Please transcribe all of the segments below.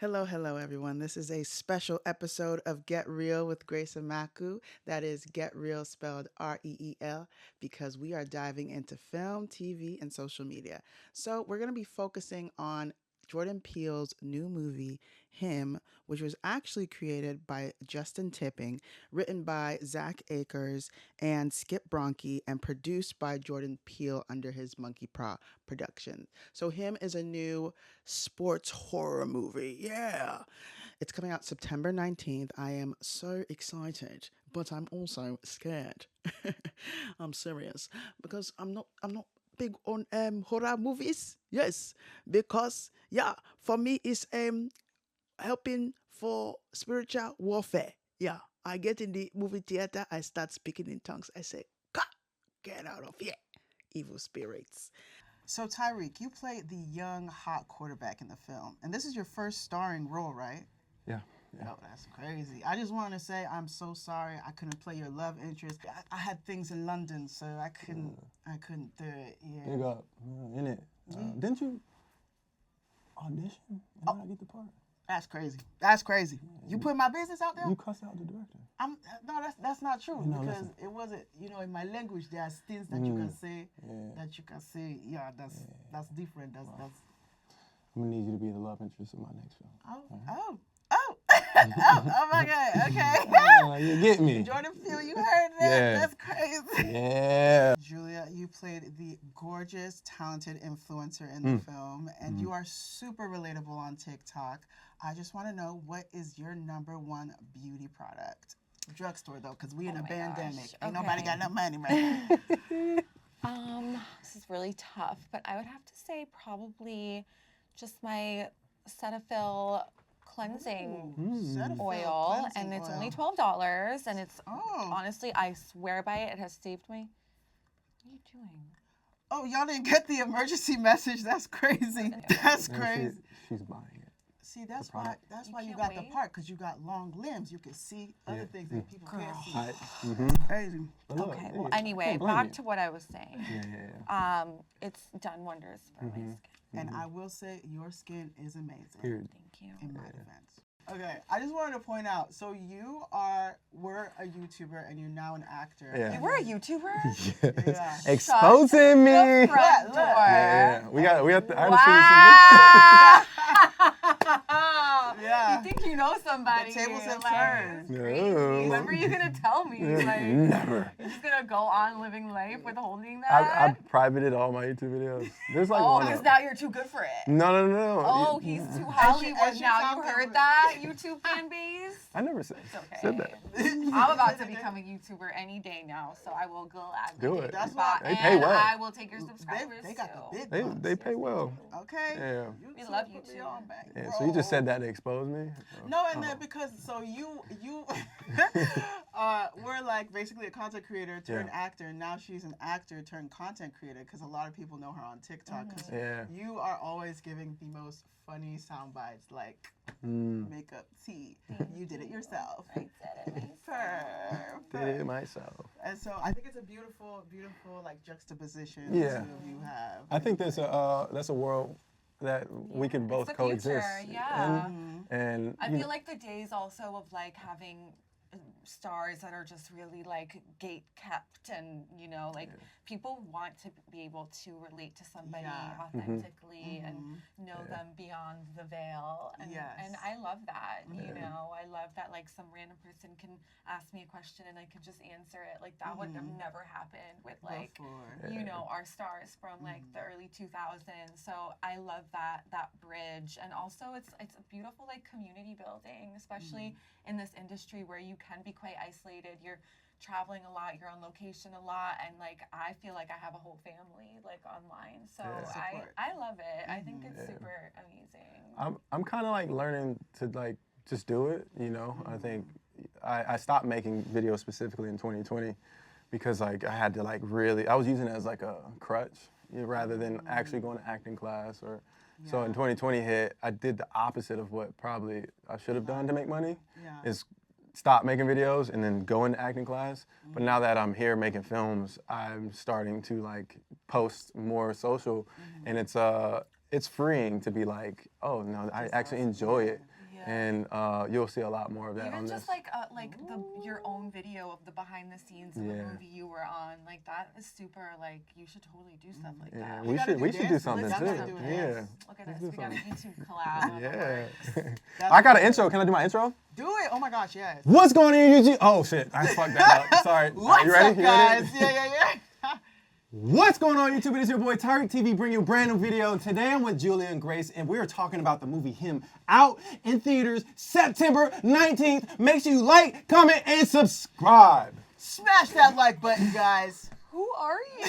Hello, hello, everyone. This is a special episode of Get Real with Grace and Maku. That is Get Real spelled REEL because we are diving into film, TV, and social media. So, we're going to be focusing on Jordan Peele's new movie, Him, which was actually created by Justin Tipping, written by Zach Akers and Skip Bronke, and produced by Jordan Peele under his Monkey Paw production. So, Him is a new sports horror movie. Yeah. It's coming out September 19th. I am so excited, but I'm also scared. I'm serious because I'm not big on horror movies. Yes, because yeah, for me it's helping for spiritual warfare. Yeah. I get in the movie theater, I start speaking in tongues. I say, "God, get out of here, evil spirits." So, Tyreek, you played the young, hot quarterback in the film, and this is your first starring role, right? Yeah. Yeah. Oh, that's crazy. I just want to say I'm so sorry I couldn't play your love interest. I had things in London, so I couldn't do it. Yeah. Big up. In it. Didn't you audition and not get the part? That's crazy. That's crazy. You put my business out there? You cussed out the director. No, that's not true No, because listen. it wasn't. In my language there are things that you can say that you can say. Yeah, that's different. That's. I'm gonna need you to be the love interest of my next film. Oh. Oh my God. Okay. You get me. Jordan Peele, you heard that? Yeah. That's crazy. Yeah. Julia, you played the gorgeous, talented influencer in the film, and you are super relatable on TikTok. I just want to know, what is your #1 beauty product? Drugstore, though, because we in a pandemic. Ain't nobody got no money right now. This is really tough, but I would have to say probably just my Cetaphil cleansing Cetaphil oil, cleansing and it's oil. only $12, and it's Oh. honestly, I swear by it. It has saved me. What are you doing? Oh, y'all didn't get the emergency message? That's crazy. That's No, crazy. she's buying it. See, that's why product. you can't got the wait. part, because you got long limbs. You can see other things that people can't see. Hot. Crazy. But look, Okay, hey, well, I anyway, don't blame back you. to what I was saying. Yeah. It's done wonders for my skin. And I will say, your skin is amazing. Period. Thank you. In my defense. Okay, I just wanted to point out, so you were a YouTuber and you're now an actor. Yeah. You were a YouTuber? Yeah. Exposing me. The front Look. door. Yeah. We have to. I Wow. Yeah. You think you know somebody? The tables have like, turned. it's crazy. No. When were you gonna tell me? Like, Never. you're just gonna go on living life withholding that? I privated all my YouTube videos. There's like Oh, one. because now you're too good for it. No. Oh, he's too Hollywood. as you Now talk you about heard it. that, YouTube fan base? I never said, Okay. said that. I'm about to become a YouTuber any day now, so I will gladly Do it. That's buy- why they pay and well. I will take your subscribers They got too. the big bucks. They pay well. Okay? Yeah. YouTube love put me YouTube. on back. Yeah. So you just said that to expose me? No, and then because you were like basically a content creator turned actor, and now she's an actor turned content creator because a lot of people know her on TikTok. 'Cause Yeah. you are always giving the most funny sound bites, like makeup tea. You did it yourself. I said it. Did it myself. And so I think it's a beautiful, beautiful like juxtaposition Yeah. the two of you have. I think that's a world that we can both the coexist. future, yeah. And I you feel like the days also of like having stars that are just really like gate kept, and like people want to be able to relate to somebody authentically and know them beyond the veil, and I love that. I love that like some random person can ask me a question and I can just answer it. Like that would have never happened with like our stars from like the early 2000s. So I love that bridge, and also it's a beautiful like community building, especially in this industry where you can be quite isolated. You're traveling a lot, you're on location a lot, and like I feel like I have a whole family like online. So I love it. I think it's super amazing. I'm kind of like learning to like just do it. I think I stopped making videos specifically in 2020 because like I had to like really, I was using it as like a crutch rather than actually going to acting class or. So in 2020 hit, I did the opposite of what probably I should have done to make money, is stop making videos and then go into acting class. But now that I'm here making films, I'm starting to like post more social, and it's freeing to be like, oh no, I actually enjoy it. and you'll see a lot more of that Even on just this. your own video of the behind the scenes of the movie you were on, like that is super. Like you should totally do stuff like Yeah, that. we should do something Let's too. do something. Yeah. Look at this. We got a YouTube collab. On the Yeah. works. I got an intro. Can I do my intro? Do it. Oh my gosh, yes. What's going on, YouTube? Oh shit, I fucked that up. Sorry. What's you ready? up, You guys? ready? Yeah. What's going on, YouTube? It is your boy Tyriq TV bringing you a brand new video. And today I'm with Julia and Grace, and we are talking about the movie Him, out in theaters September 19th. Make sure you like, comment, and subscribe. Smash that like button, guys. Who are you?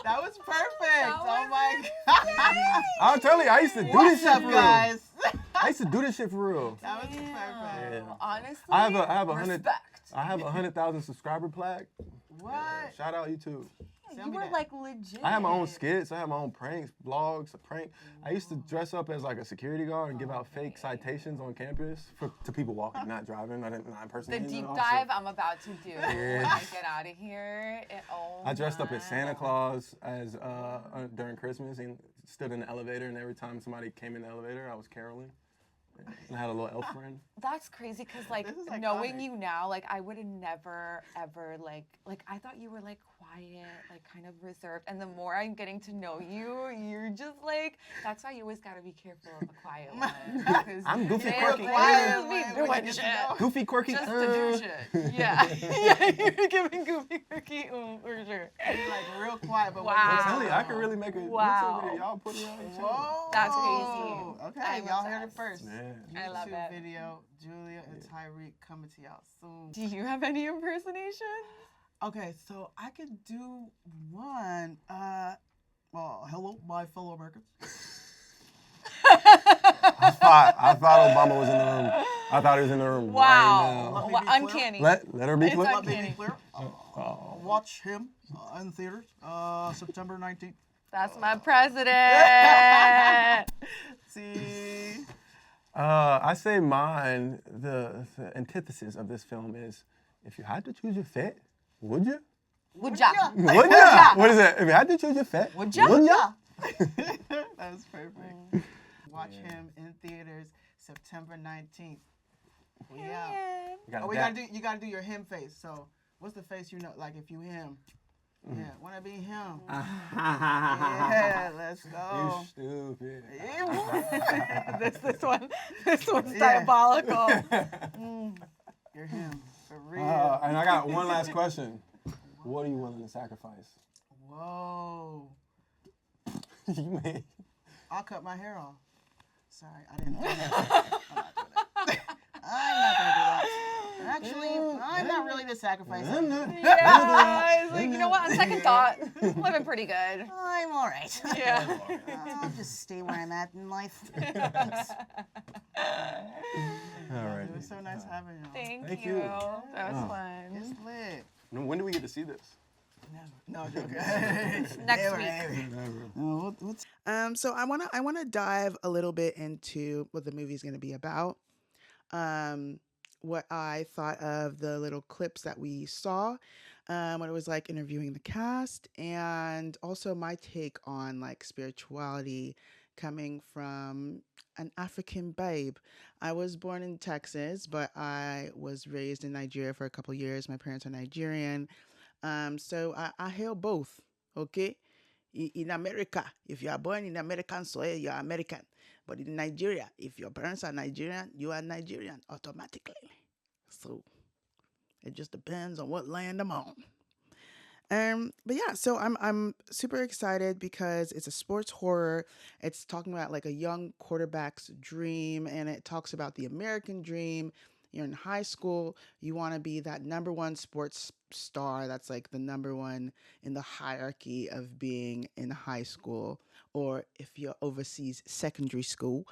That was perfect. That Oh was my god. I'll tell you, I used to do this What's shit up, for guys? real. I used to do this shit for real. That was perfect. Yeah. Honestly, I have a hundred. respect. I have a 100,000 subscriber plaque. What? Shout out YouTube. You were like legit. I have my own skits. I have my own pranks, vlogs, a prank. I used to dress up as like a security guard and give out fake citations on campus to people walking, not driving. I didn't The impersonate. deep dive I'm about to do when I get out of here. I dressed up as Santa Claus as during Christmas and stood in the elevator, and every time somebody came in the elevator, I was caroling. And I had a little elf friend. That's crazy because like This is knowing iconic. you now, like I would have never ever like I thought you were like quiet, like kind of reserved. And the more I'm getting to know you, you're just like that's why you always gotta be careful of the quiet one. I'm goofy, they're quirky. quiet, When be you doing get to shit. know. Goofy, quirky. Just to do shit. Yeah. Yeah, you're giving goofy quirky for sure. You're like real quiet, but Wow. I'm telling you, I could really make a Wow. YouTube video. Y'all put me on your channel. Whoa. That's crazy. Okay, I'm y'all heard it obsessed. first. Yeah. I love YouTube it. video, Julia and Tyriq coming to y'all soon. Do you have any impersonations? Okay, so I could do one. Well, hello, my fellow Americans. I thought Obama was in the room. I thought he was in the room Wow. Let me Wow. be clear. Uncanny. right now. Let her be It's clear. Let me be clear. Oh. Watch him in theaters September 19th. That's my president. See? I say mine, the antithesis of this film is, if you had to choose your fate, would you? Would ya? Would ya? What is it? If you had to choose your fate, Would ya? Would ya? That was perfect. Watch him in theaters September 19th. We out. You Oh, gotta you gotta do your him face. So what's the face you know? Like if you him. Yeah, wanna be him. Yeah, let's go. You stupid. This one's Yeah. diabolical. You're him. For real. And I got one last question. What are you willing to sacrifice? Whoa. You may. I'll cut my hair off. Sorry, I didn't. I'm not gonna do that. Actually, I'm not really the sacrifice. I'm not. Yeah, it's like, you know what? On second thought, living pretty good. I'm all right. Yeah. I'll just stay where I'm at in life. All right. It was so nice having you. Thank you. you. That was fun. It's lit. When do we get to see this? No, joking. Next week. So I wanna dive a little bit into what the movie's gonna be about. What I thought of the little clips that we saw, what it was like interviewing the cast, and also my take on like spirituality coming from an African babe. I was born in Texas, but I was raised in Nigeria for a couple years. My parents are Nigerian. So I hail both, okay? In America, if you are born in American soil, you are American. But in Nigeria, if your parents are Nigerian, you are Nigerian automatically. So it just depends on what land I'm on. But yeah, so I'm super excited because it's a sports horror. It's talking about like a young quarterback's dream, and it talks about the American dream. You're in high school, you want to be that number one sports star that's like the number one in the hierarchy of being in high school, or if you're overseas secondary school.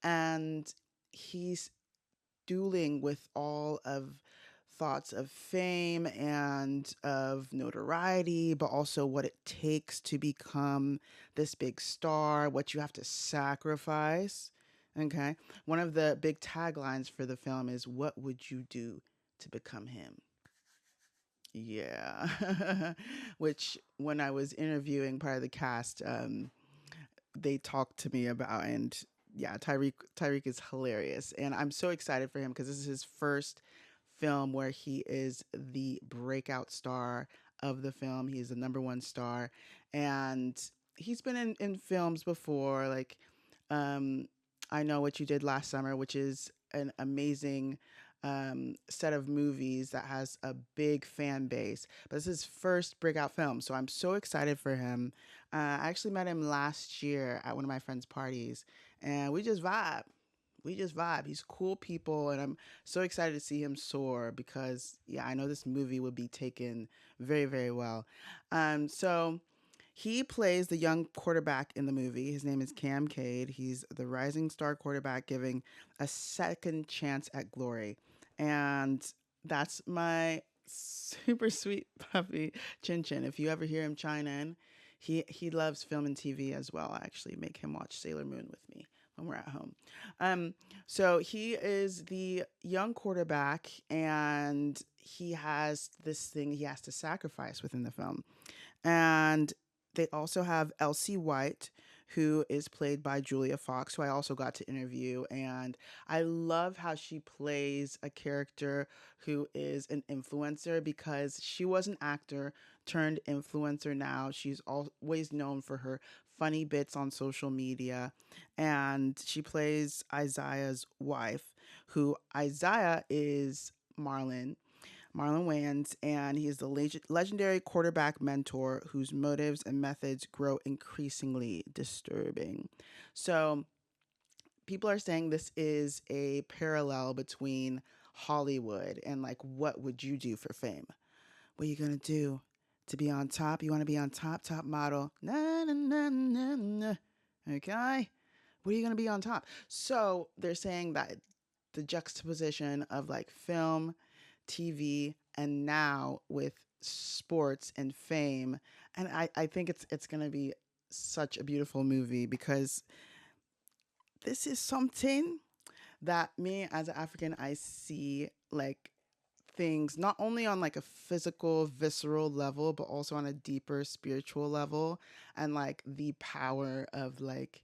And he's dueling with all of thoughts of fame and of notoriety, but also what it takes to become this big star, what you have to sacrifice. Okay. One of the big taglines for the film is, "What would you do to become him?" Yeah. Which, when I was interviewing part of the cast, they talk to me about. And yeah, Tyriq is hilarious, and I'm so excited for him because this is his first film where he is the breakout star of the film. He is the number one star, and he's been in films before, like um, I Know What You Did Last Summer, which is an amazing set of movies that has a big fan base. But this is his first breakout film, so I'm so excited for him. I actually met him last year at one of my friend's parties, and we just vibe. We just vibe. He's cool people, and I'm so excited to see him soar because, yeah, I know this movie would be taken very, very well. So he plays the young quarterback in the movie. His name is Cam Cade. He's the rising star quarterback giving a second chance at glory. And that's my super sweet puppy, Chin Chin. If you ever hear him chime in, he loves film and TV as well. I actually make him watch Sailor Moon with me when we're at home. Um, so he is the young quarterback, and he has this thing he has to sacrifice within the film. And they also have Elsie White, who is played by Julia Fox, who I also got to interview. And I love how she plays a character who is an influencer because she was an actor turned influencer now. She's always known for her funny bits on social media. And she plays Isaiah's wife, who Isaiah is Marlon Wayans, and he is the legendary quarterback mentor whose motives and methods grow increasingly disturbing. So, people are saying this is a parallel between Hollywood and like, what would you do for fame? What are you gonna do to be on top? You want to be on top, top model? Na na na na na. Okay, what are you gonna be on top? So they're saying that the juxtaposition of like film, TV, and now with sports and fame. And I think it's gonna be such a beautiful movie because this is something that me as an African I see like things not only on like a physical visceral level but also on a deeper spiritual level, and like the power of like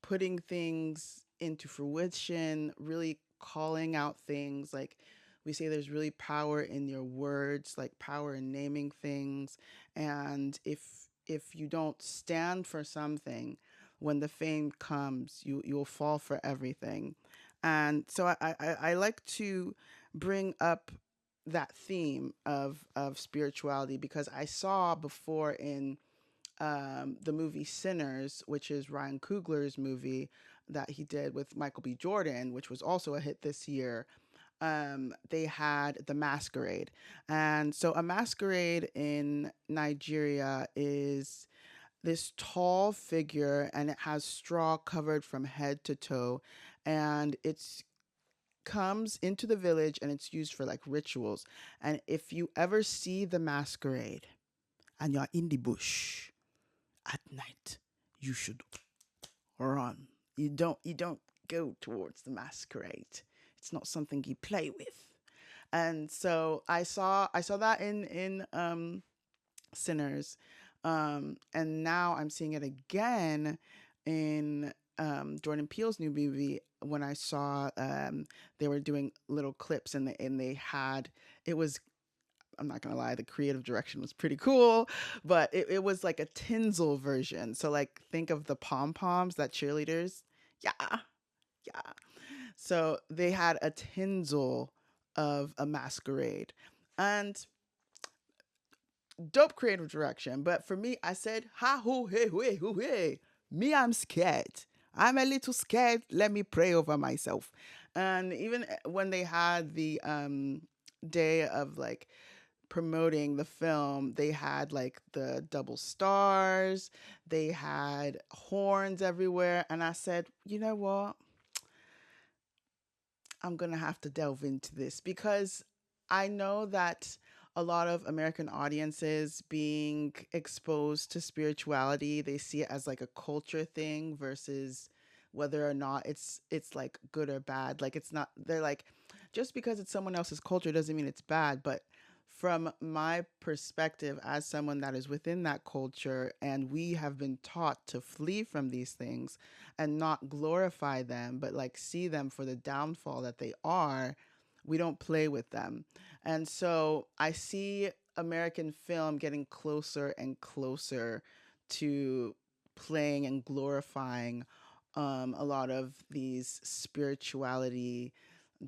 putting things into fruition, really calling out things. Like we say, there's really power in your words, like power in naming things. And if you don't stand for something, when the fame comes, you'll fall for everything. And so I like to bring up that theme of spirituality because I saw before in the movie Sinners, which is Ryan Coogler's movie that he did with Michael B. Jordan, which was also a hit this year. They had The Masquerade. And so, a masquerade in Nigeria is this tall figure, and it has straw covered from head to toe. And it's comes into the village and it's used for like rituals. And if you ever see the masquerade and you're in the bush at night, you should run. You don't go towards the masquerade. It's not something you play with. And so I saw that in Sinners, and now I'm seeing it again in Jordan Peele's new movie. When I saw they were doing little clips, and they had it was, I'm not gonna lie, the creative direction was pretty cool, but it was like a tinsel version. So like think of the pom poms that cheerleaders, yeah, yeah. So they had a tinsel of a masquerade, and dope creative direction. But for me, I said, ha hoo hey hey hoo hey. Me, I'm scared. I'm a little scared. Let me pray over myself. And even when they had the day of like promoting the film, they had like the double stars, they had horns everywhere. And I said, you know what? I'm going to have to delve into this because I know that a lot of American audiences being exposed to spirituality, they see it as like a culture thing versus whether or not it's like good or bad. Like it's not, they're like, just because it's someone else's culture doesn't mean it's bad. But from my perspective as someone that is within that culture, and we have been taught to flee from these things and not glorify them, but like see them for the downfall that they are, we don't play with them. And so I see American film getting closer and closer to playing and glorifying a lot of these spirituality,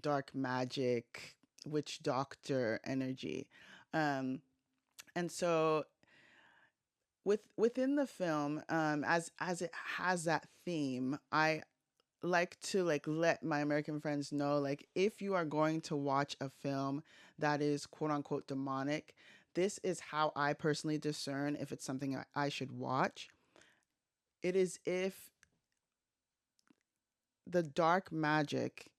dark magic, witch doctor energy. Um, and so within the film, as it has that theme, I like to like let my American friends know, like, if you are going to watch a film that is quote unquote demonic, this is how I personally discern if it's something I should watch. It is if the dark magic,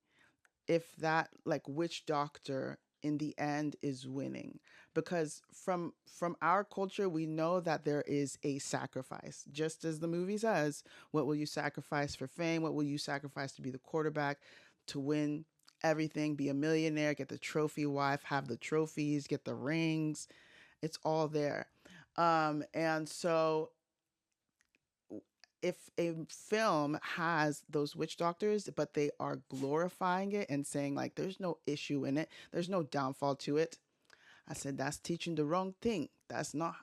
if that like witch doctor in the end is winning, because from our culture we know that there is a sacrifice, just as the movie says. What will you sacrifice for fame? What will you sacrifice to be the quarterback, to win everything, be a millionaire, get the trophy wife, have the trophies, get the rings? It's all there. And so if a film has those witch doctors, but they are glorifying it and saying like there's no issue in it, there's no downfall to it, I said that's teaching the wrong thing. That's not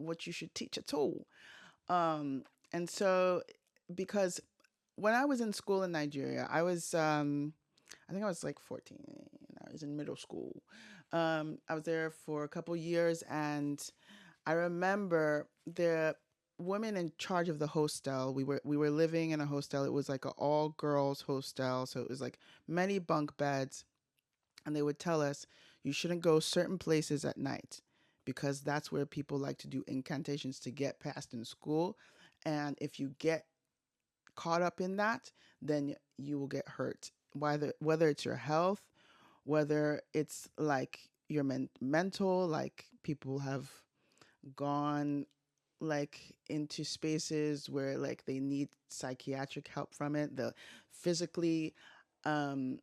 what you should teach at all. And so because when I was in school in Nigeria, I think I was like 14. I was in middle school. I was there for a couple years, and I remember the women in charge of the hostel. We were living in a hostel. It was like an all girls hostel, so it was like many bunk beds, and they would tell us you shouldn't go certain places at night because that's where people like to do incantations to get past in school, and if you get caught up in that, then you will get hurt. Whether it's your health, whether it's like your mental, like people have gone like into spaces where like they need psychiatric help from it. The physically, um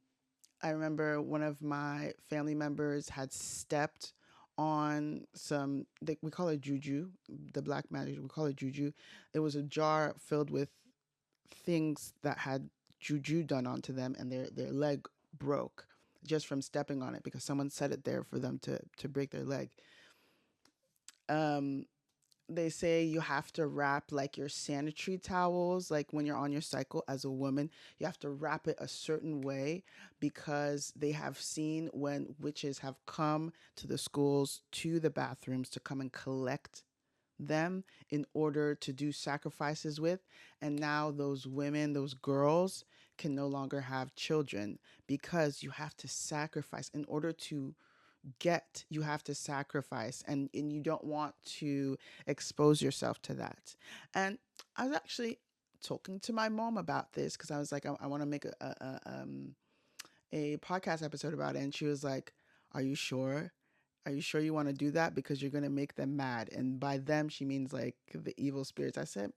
I remember one of my family members had stepped on some, we call it juju, the black magic, we call it juju. It was a jar filled with things that had juju done onto them, and their leg broke just from stepping on it because someone set it there for them to break their leg. Um, they say you have to wrap like your sanitary towels, like when you're on your cycle as a woman, you have to wrap it a certain way because they have seen when witches have come to the schools, to the bathrooms to come and collect them in order to do sacrifices with. And now those women, those girls, can no longer have children because you have to sacrifice in order to get, you have to sacrifice, and you don't want to expose yourself to that. And I was actually talking to my mom about this because I was like, I want to make a podcast episode about it, and she was like, are you sure? Are you sure you want to do that? Because you're going to make them mad. And by them, she means like the evil spirits. I said,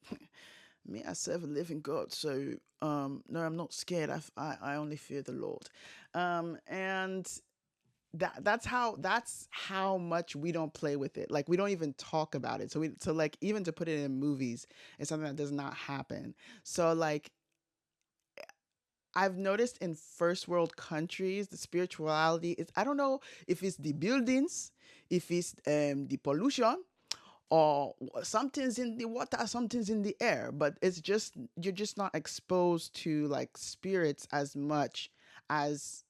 me, I serve a living God. So, no, I'm not scared. I only fear the Lord. And that's how much we don't play with it. Like we don't even talk about it. So like even to put it in movies is something that does not happen. So like I've noticed in first world countries, the spirituality is, I don't know if it's the buildings, if it's the pollution, or something's in the water, something's in the air, but it's just, you're just not exposed to like spirits as much as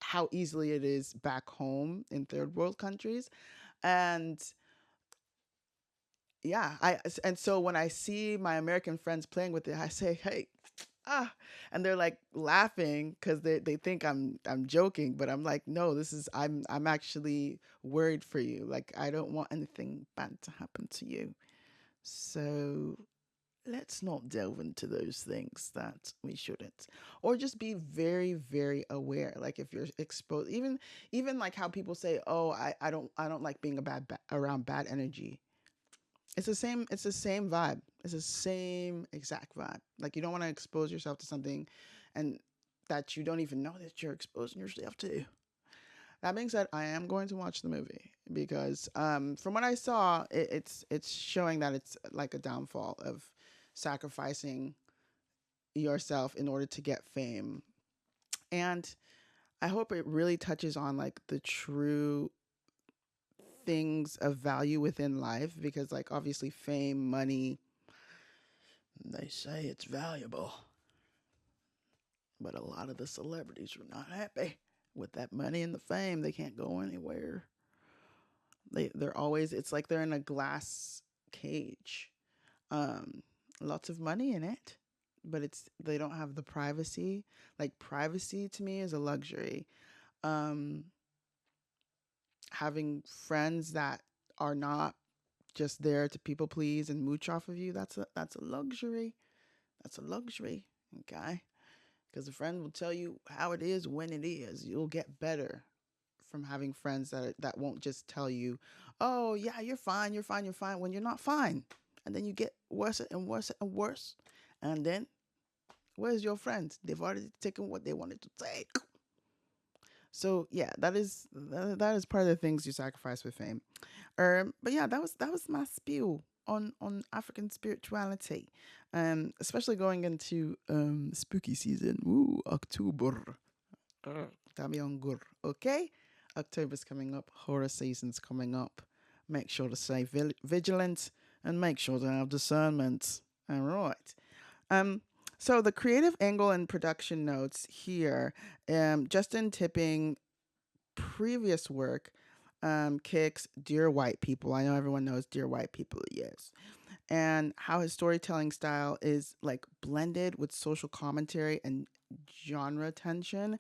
how easily it is back home in third world countries. And yeah, and so when I see my American friends playing with it, I say, hey, ah, and they're like laughing because they think I'm joking, but I'm like, no, this is, I'm actually worried for you. Like I don't want anything bad to happen to you. So let's not delve into those things that we shouldn't, or just be very very aware. Like if you're exposed, even like how people say, oh, I don't like being around bad energy. It's the same vibe. It's the same exact vibe. Like you don't want to expose yourself to something and that you don't even know that you're exposing yourself to. That being said, I am going to watch the movie because from what I saw, it's showing that it's like a downfall of sacrificing yourself in order to get fame. And I hope it really touches on like the true things of value within life because like obviously fame, money, they say it's valuable, but a lot of the celebrities are not happy with that money and the fame. They can't go anywhere. They're always, it's like they're in a glass cage. Um Lots of money in it, but it's they don't have the privacy. Like privacy to me is a luxury. Um Having friends that are not just there to people please and mooch off of you, that's a luxury. That's a luxury, okay? Because a friend will tell you how it is when it is. You'll get better from having friends that won't just tell you, "Oh yeah, you're fine, you're fine, you're fine," when you're not fine, and then you get worse and worse and worse, and then where's your friends? They've already taken what they wanted to take. So yeah, that is part of the things you sacrifice with fame. But yeah, that was my spiel on African spirituality, especially going into spooky season. Ooh, October. Tamiongur. Okay, October's coming up. Horror season's coming up. Make sure to stay vigilant and make sure to have discernment. All right. Um. So the creative angle and production notes here. Justin Tipping previous work kicks Dear White People. I know everyone knows Dear White People, yes. And how his storytelling style is like blended with social commentary and genre tension.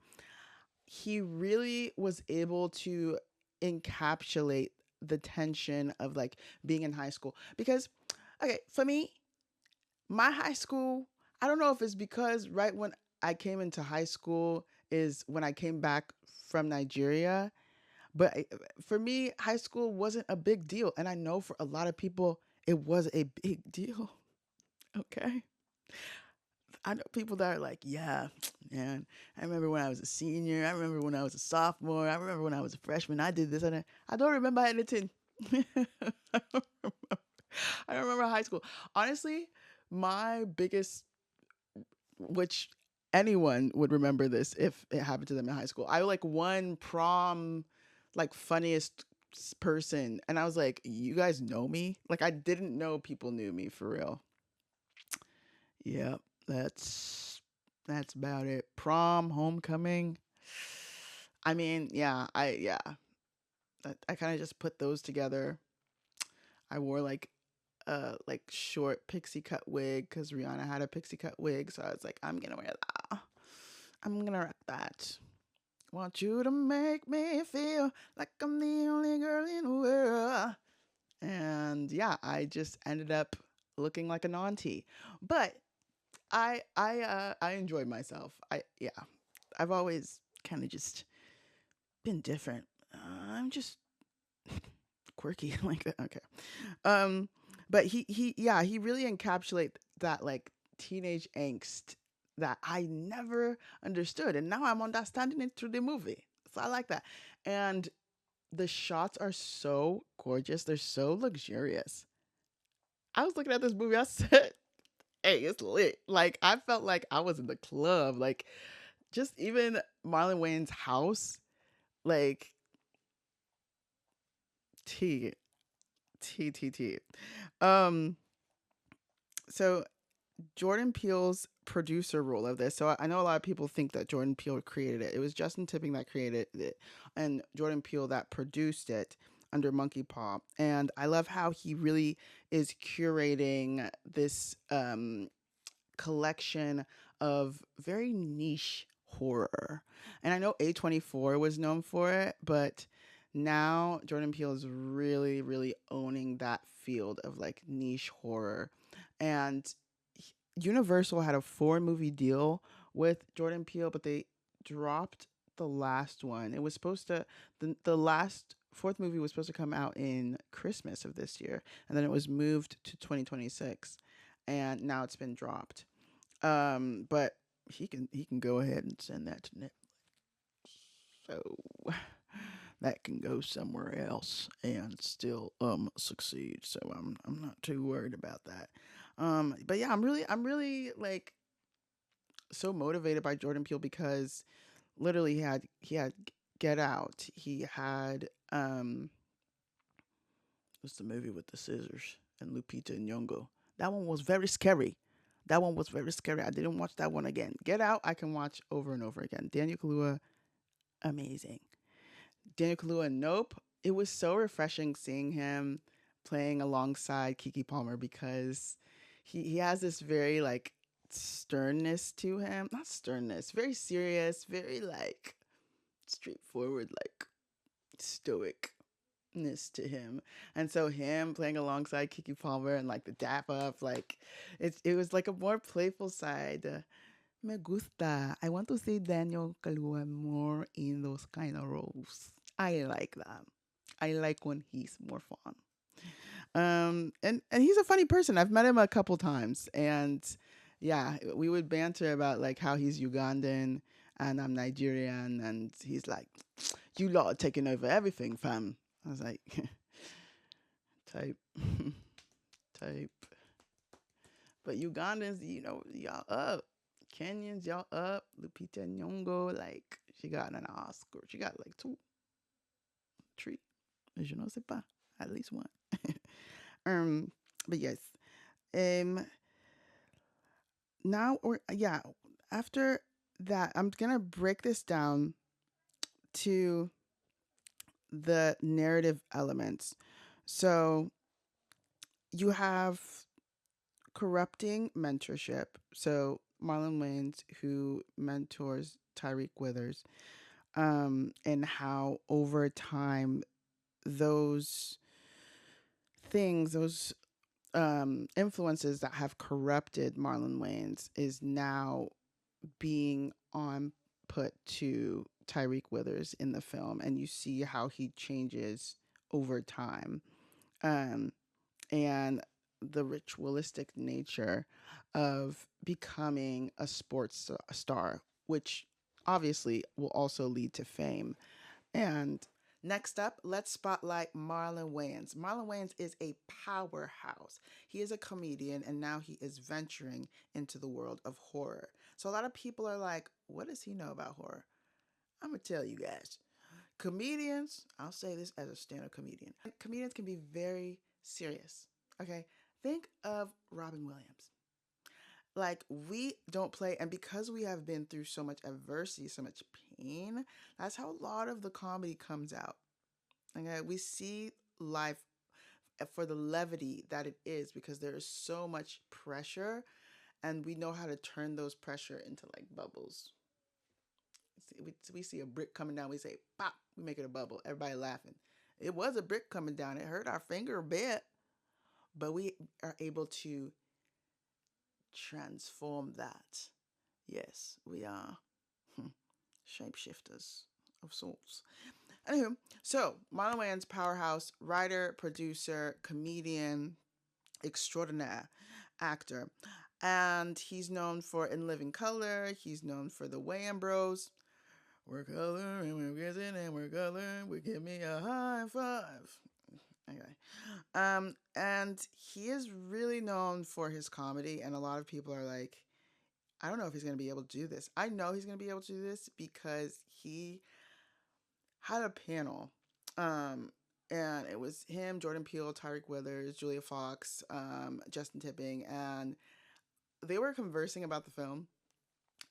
He really was able to encapsulate the tension of like being in high school. Because, okay, for me, my high school, I don't know if it's because right when I came into high school is when I came back from Nigeria. But for me, high school wasn't a big deal. And I know for a lot of people, it was a big deal. Okay. I know people that are like, yeah, man, I remember when I was a senior. I remember when I was a sophomore. I remember when I was a freshman. I did this and that. I don't remember anything. I don't remember high school. Honestly, my biggest, which anyone would remember this if it happened to them in high school. I like won prom, like funniest person, and I was like, "You guys know me?" Like I didn't know people knew me for real. Yep, that's about it. Prom, homecoming. I mean, yeah, I kind of just put those together. I wore like short pixie cut wig because Rihanna had a pixie cut wig, so I was like, I'm gonna wear that. I'm gonna rock that. Want you to make me feel like I'm the only girl in the world. And yeah, I just ended up looking like an auntie. But I enjoyed myself. I've always kind of just been different. I'm just quirky like that. Okay. Um but he really encapsulates that like teenage angst that I never understood, and now I'm understanding it through the movie. So I like that. And the shots are so gorgeous. They're so luxurious. I was looking at this movie. I said, "Hey, it's lit." Like I felt like I was in the club. Like just even Marlon Wayans' house, like T T. Um, so Jordan Peele's producer role of this. So I know a lot of people think that Jordan Peele created it. It was Justin Tipping that created it, and Jordan Peele that produced it under Monkey Paw. And I love how he really is curating this collection of very niche horror. And I know A24 was known for it, but now Jordan Peele is really, really owning that field of like niche horror. And Universal had a 4 movie deal with Jordan Peele, but they dropped the last one. It was supposed to the last fourth movie was supposed to come out in Christmas of this year, and then it was moved to 2026, and now it's been dropped. But he can go ahead and send that to Netflix. So that can go somewhere else and still succeed. So I'm not too worried about that. But yeah, I'm really like so motivated by Jordan Peele because literally he had Get Out. He had what's the movie with the scissors and Lupita Nyong'o. That one was very scary. That one was very scary. I didn't watch that one again. Get Out, I can watch over and over again. Daniel Kaluuya, amazing. Daniel Kaluuya, Nope. It was so refreshing seeing him playing alongside Kiki Palmer because he has this very like sternness to him. Not sternness, very serious, very like straightforward, like stoicness to him. And so him playing alongside Kiki Palmer and like the dap up, like it was like a more playful side. Me gusta. I want to see Daniel Kaluuya more in those kind of roles. I like that. I like when he's more fun. And he's a funny person. I've met him a couple times, and yeah, we would banter about like how he's Ugandan and I'm Nigerian, and he's like, "You lot are taking over everything, fam." I was like, "Type, type." But Ugandans, y'all up. Kenyans, y'all up. Lupita Nyong'o, like she got an Oscar. She got like two, three. Je ne sais pas. At least one. um, but yes. Um, now or yeah, after that, I'm gonna break this down to the narrative elements. So you have corrupting mentorship. So Marlon Wayans, who mentors Tyreek Withers, and how over time those things, those influences that have corrupted Marlon Wayans is now being on put to Tyreek Withers in the film, and you see how he changes over time, um, and the ritualistic nature of becoming a sports star, which obviously will also lead to fame. And next up, let's spotlight Marlon Wayans. Marlon Wayans is a powerhouse. He is a comedian and now he is venturing into the world of horror. So a lot of people are like, what does he know about horror? I'm going to tell you guys. Comedians, I'll say this as a stand up comedian, comedians can be very serious. Okay? Think of Robin Williams. Like, we don't play, and because we have been through so much adversity, so much pain, that's how a lot of the comedy comes out. Okay, we see life for the levity that it is because there is so much pressure, and we know how to turn those pressure into like bubbles. We see a brick coming down, we say pop, we make it a bubble, everybody laughing. It was a brick coming down, it hurt our finger a bit, but we are able to transform that. Yes, we are shapeshifters of souls. Anywho, so Marlon Wayans, powerhouse, writer, producer, comedian, extraordinaire, actor. And he's known for In Living Color. He's known for The Wayan Bros. We're coloring, we're kissing, and we're coloring. We give me a high five. Okay. And he is really known for his comedy, and a lot of people are like, I don't know if he's going to be able to do this. I know he's going to be able to do this because he had a panel. Um, and it was him, Jordan Peele, Tyreek Withers, Julia Fox, Justin Tipping, and they were conversing about the film.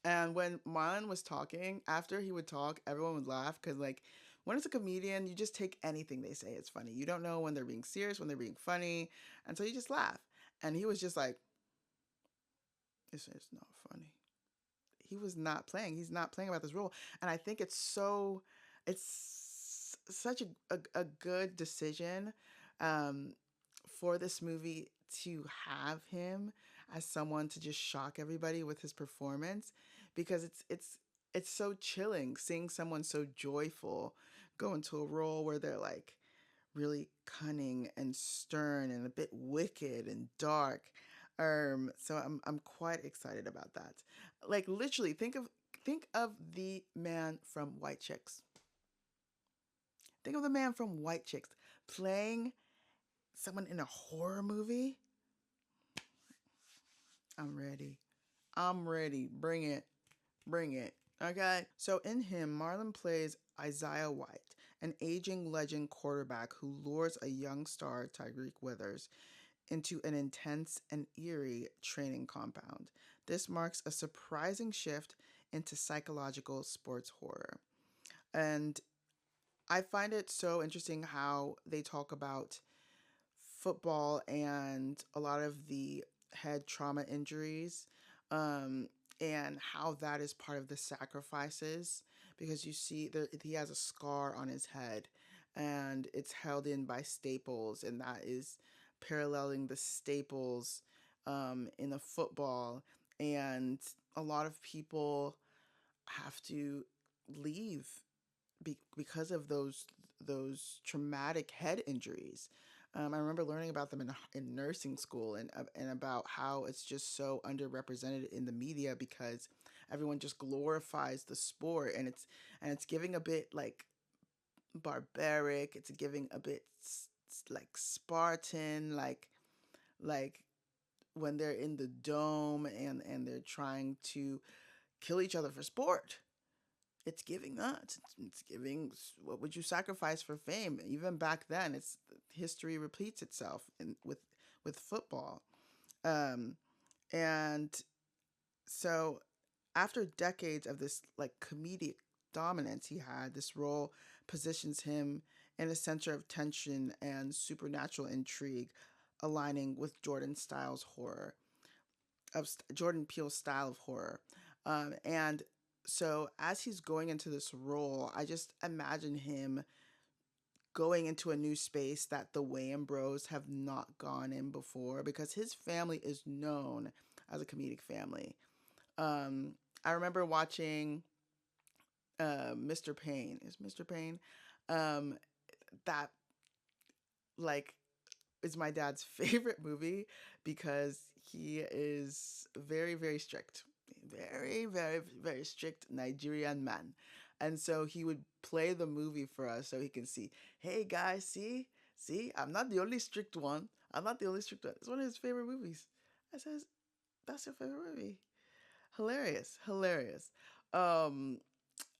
And when Marlon was talking, after he would talk, everyone would laugh because, like, when it's a comedian, you just take anything they say. It's funny. You don't know when they're being serious, when they're being funny, and so you just laugh. And he was just like, "This is not funny." He was not playing. He's not playing about this role, and I think it's such a good decision um, for this movie to have him as someone to just shock everybody with his performance because it's so chilling seeing someone so joyful go into a role where they're like really cunning and stern and a bit wicked and dark. So I'm quite excited about that. Like literally, think of the man from White Chicks. Think of the man from White Chicks playing someone in a horror movie. I'm ready. I'm ready. Bring it. Bring it. Okay. So in him, Marlon plays Isaiah White, an aging legend quarterback who lures a young star, Tyreek Withers, into an intense and eerie training compound. This marks a surprising shift into psychological sports horror. And I find it so interesting how they talk about football and a lot of the head trauma injuries, um, and how that is part of the sacrifices, because you see there he has a scar on his head and it's held in by staples, and that is paralleling the staples in the football. And a lot of people have to leave because of those traumatic head injuries. I remember learning about them in nursing school, and about how it's just so underrepresented in the media because everyone just glorifies the sport, and it's giving a bit like barbaric. It's giving a bit like Spartan, like when they're in the dome and they're trying to kill each other for sport. It's giving that. It's giving. What would you sacrifice for fame? Even back then, it's history repeats itself with football. Um, and so after decades of this like comedic dominance he had, this role positions him in a center of tension and supernatural intrigue, aligning with Jordan Peele's style of horror. And so as he's going into this role, I just imagine him going into a new space that the Wayans Bros have not gone in before, because his family is known as a comedic family. Um, I remember watching Mr. Payne. Is Mr. Payne? Um, that like is my dad's favorite movie because he is very, very strict. Very, very, very strict Nigerian man. And so he would play the movie for us so he can see, hey guys, see, I'm not the only strict one. I'm not the only strict one. It's one of his favorite movies. I says, that's your favorite movie. Hilarious, hilarious. Um,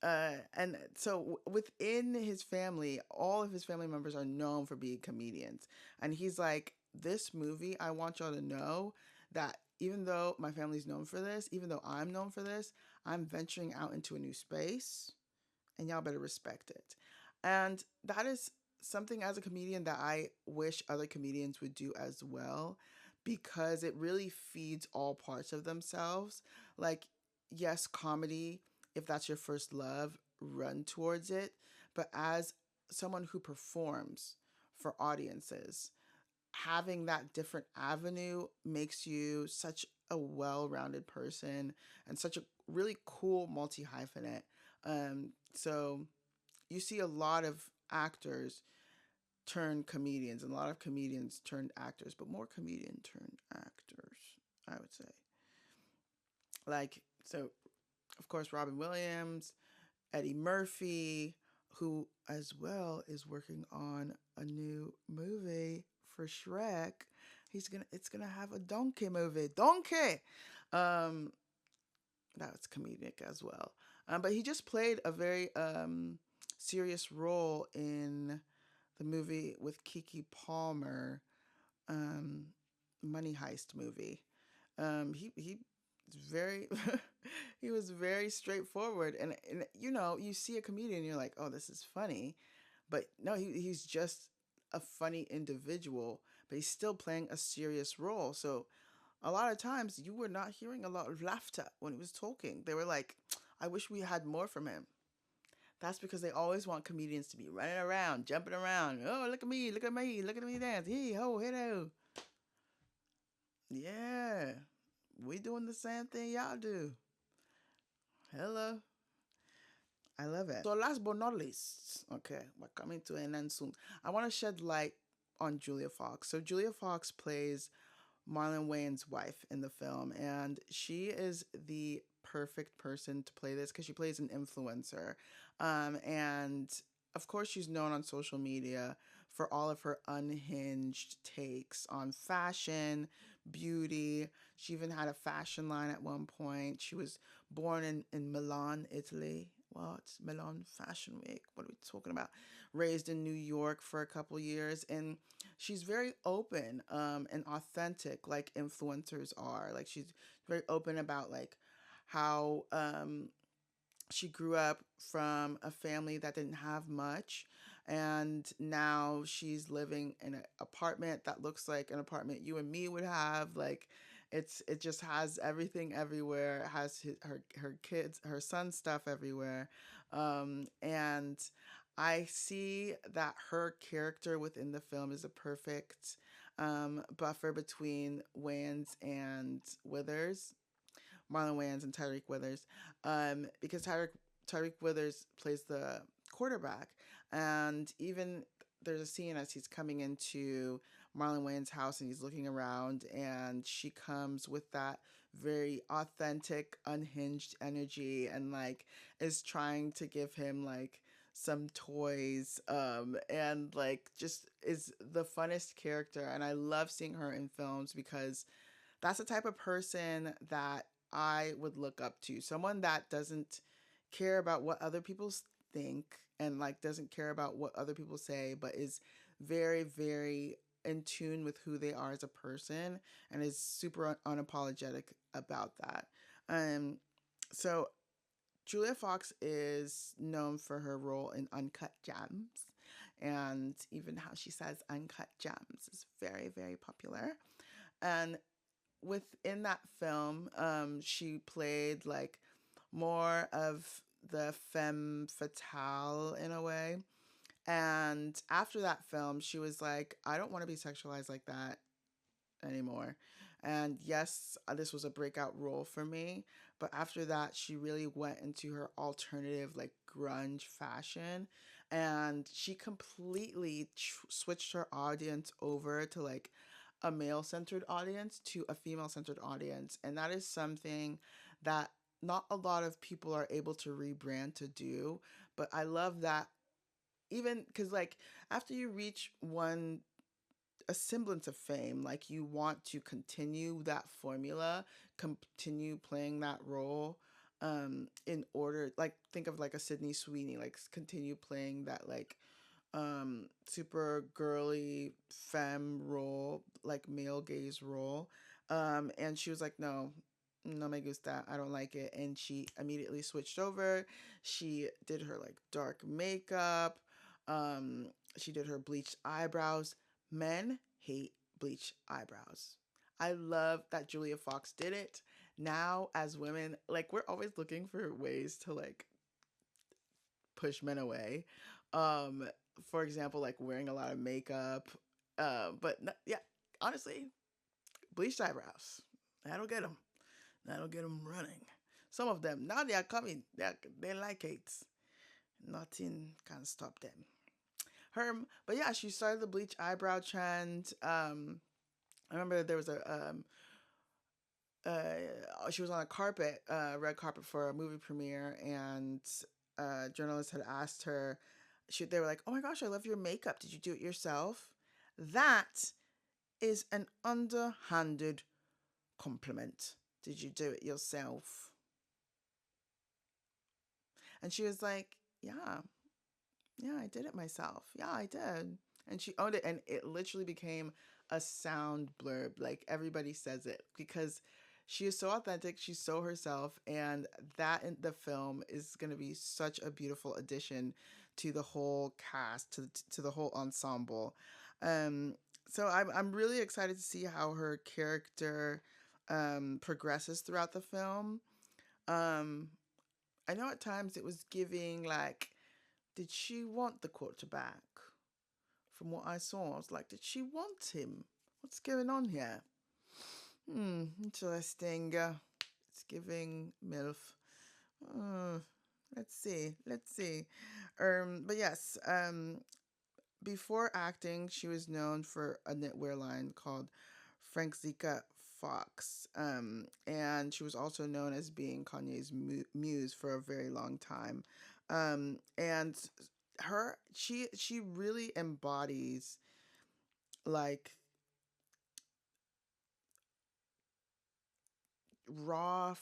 and so within his family, all of his family members are known for being comedians. And he's like, this movie, I want y'all to know that even though my family's known for this, even though I'm known for this, I'm venturing out into a new space, and y'all better respect it. And that is something as a comedian that I wish other comedians would do as well, because it really feeds all parts of themselves. Like, yes, comedy, if that's your first love, run towards it. But as someone who performs for audiences, having that different avenue makes you such a well-rounded person and such a really cool multi-hyphenate. So you see a lot of actors turn comedians and a lot of comedians turned actors, but more comedian turned actors, I would say. Like, so of course, Robin Williams, Eddie Murphy, who as well is working on a new movie for Shrek. It's gonna have a donkey movie. Donkey! Um, that's comedic as well. But he just played a very serious role in the movie with Kiki Palmer, um, Money Heist movie. He very he was very straightforward, and you know, you see a comedian, you're like, oh, this is funny, but no, he's just a funny individual, but he's still playing a serious role. So a lot of times you were not hearing a lot of laughter when he was talking. They were like, I wish we had more from him. That's because they always want comedians to be running around, jumping around. Oh, look at me, look at me, look at me dance. Hey ho, hello. Yeah, we doing the same thing y'all do. Hello. I love it. So last but not least, okay, we're coming to an end soon. I want to shed light on Julia Fox. So Julia Fox plays Marlon Wayans' wife in the film, and she is the perfect person to play this because she plays an influencer. And of course, she's known on social media for all of her unhinged takes on fashion, beauty. She even had a fashion line at one point. She was born in Milan, Italy. What? Milan Fashion Week. What are we talking about? Raised in New York for a couple years. And she's very open and authentic, like influencers are. Like, she's very open about, like, how she grew up from a family that didn't have much, and now she's living in an apartment that looks like an apartment you and me would have. Like, it just has everything everywhere. It has her kids, her son's stuff everywhere. And I see that her character within the film is a perfect buffer between Wayans and Withers, Marlon Wayans and Tyriq Withers, because Tyriq Withers plays the quarterback, and even there's a scene as he's coming into Marlon Wayans' house and he's looking around, and she comes with that very authentic, unhinged energy, and like is trying to give him like some toys, and like just is the funnest character. And I love seeing her in films because that's the type of person that I would look up to. Someone that doesn't care about what other people think, and like doesn't care about what other people say, but is very, very in tune with who they are as a person, and is super unapologetic about that. Um, so Julia Fox is known for her role in Uncut Gems, and even how she says Uncut Gems is very, very popular. And within that film, she played like more of the femme fatale in a way. And after that film, she was like, I don't want to be sexualized like that anymore. And yes, this was a breakout role for me. But after that, she really went into her alternative, like grunge fashion. And she completely switched her audience over to like a male centered audience to a female centered audience. And that is something that not a lot of people are able to rebrand to do. But I love that, even because, like, after you reach one a semblance of fame, like you want to continue that formula, continue playing that role, in order, like, think of like a Sydney Sweeney, like continue playing that like super girly femme role, like male gaze role. And she was like, no, no me gusta, I don't like it. And she immediately switched over. She did her like dark makeup. um she did her bleached eyebrows. Men hate bleached eyebrows. I love that Julia Fox did it. Now as women, like, we're always looking for ways to like push men away. Um, for example, like wearing a lot of makeup. But yeah, honestly, bleached eyebrows. That'll get them. That'll get them running. Some of them now they are coming. They like it. Nothing can stop them. Her, but yeah, she started the bleach eyebrow trend. I remember there was she was on a carpet, red carpet for a movie premiere, and journalists had asked her, they were like, "Oh my gosh, I love your makeup. Did you do it yourself?" That is an underhanded compliment. Did you do it yourself? And she was like, "Yeah, yeah, I did it myself. Yeah, I did." And she owned it, and it literally became a sound blurb. Like everybody says it because she is so authentic. She's so herself, and that in the film is going to be such a beautiful addition to the whole cast, to the whole ensemble. Um, so I'm really excited to see how her character progresses throughout the film. Um, I know at times it was giving like, did she want the quarterback? From what I saw, I was like, did she want him? What's going on here? Interesting. It's giving MILF. Uh, let's see. Let's see. But yes, before acting, she was known for a knitwear line called Frank Zika Fox. And she was also known as being Kanye's muse for a very long time. And she really embodies like raw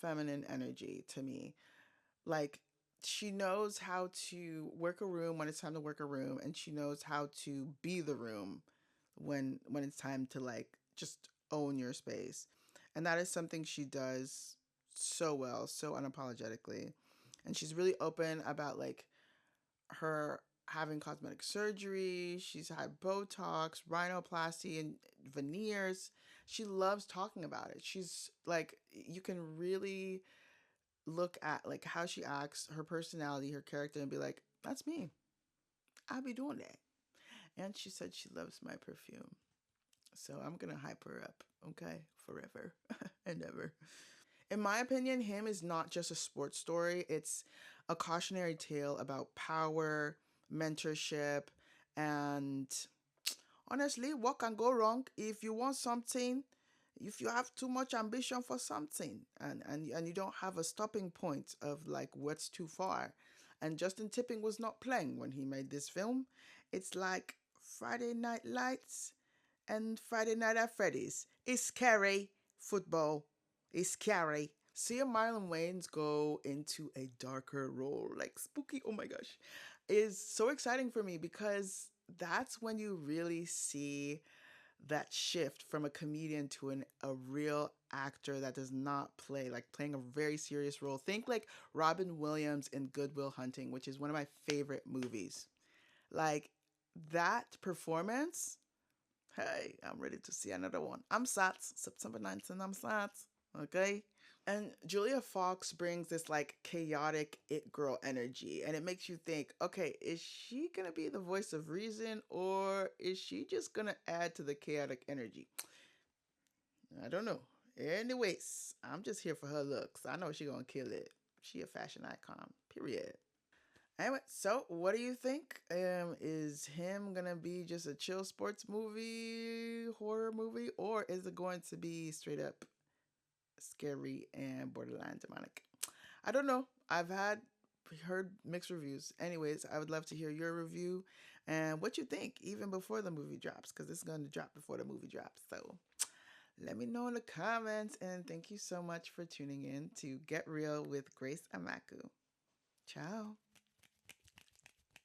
feminine energy to me. Like she knows how to work a room when it's time to work a room, and she knows how to be the room when it's time to like just own your space. And that is something she does so well, so unapologetically. And she's really open about like her having cosmetic surgery. She's had Botox, rhinoplasty, and veneers. She loves talking about it. She's like, you can really look at like how she acts, her personality, her character, and be like, that's me. I'll be doing that. And she said she loves my perfume. So I'm going to hype her up, okay? Forever and ever. In my opinion, him is not just a sports story, it's a cautionary tale about power, mentorship, and honestly, what can go wrong if you want something, if you have too much ambition for something and you don't have a stopping point of like what's too far. And Justin Tipping was not playing when he made this film. It's like Friday Night Lights and Friday Night at Freddy's. It's scary football. It's scary. Seeing Marlon Wayans go into a darker role, like spooky, oh my gosh, is so exciting for me because that's when you really see that shift from a comedian to a real actor that does not play, like playing a very serious role. Think like Robin Williams in Good Will Hunting, which is one of my favorite movies. Like that performance, hey, I'm ready to see another one. I'm sat September 19th, I'm sat. Okay. And Julia Fox brings this like chaotic it girl energy, and it makes you think, okay, is she gonna be the voice of reason, or is she just gonna add to the chaotic energy? I don't know. Anyways, I'm just here for her looks. I know she gonna kill it. She a fashion icon. Period. Anyway, so what do you think? Is him gonna be just a chill sports movie, horror movie, or is it going to be straight up scary and borderline demonic? I don't know. I've had heard mixed reviews. Anyways, I would love to hear your review and what you think even before the movie drops, because it's going to drop before the movie drops. So let me know in the comments, and thank you so much for tuning in to Get Real with Grace Amaku. Ciao.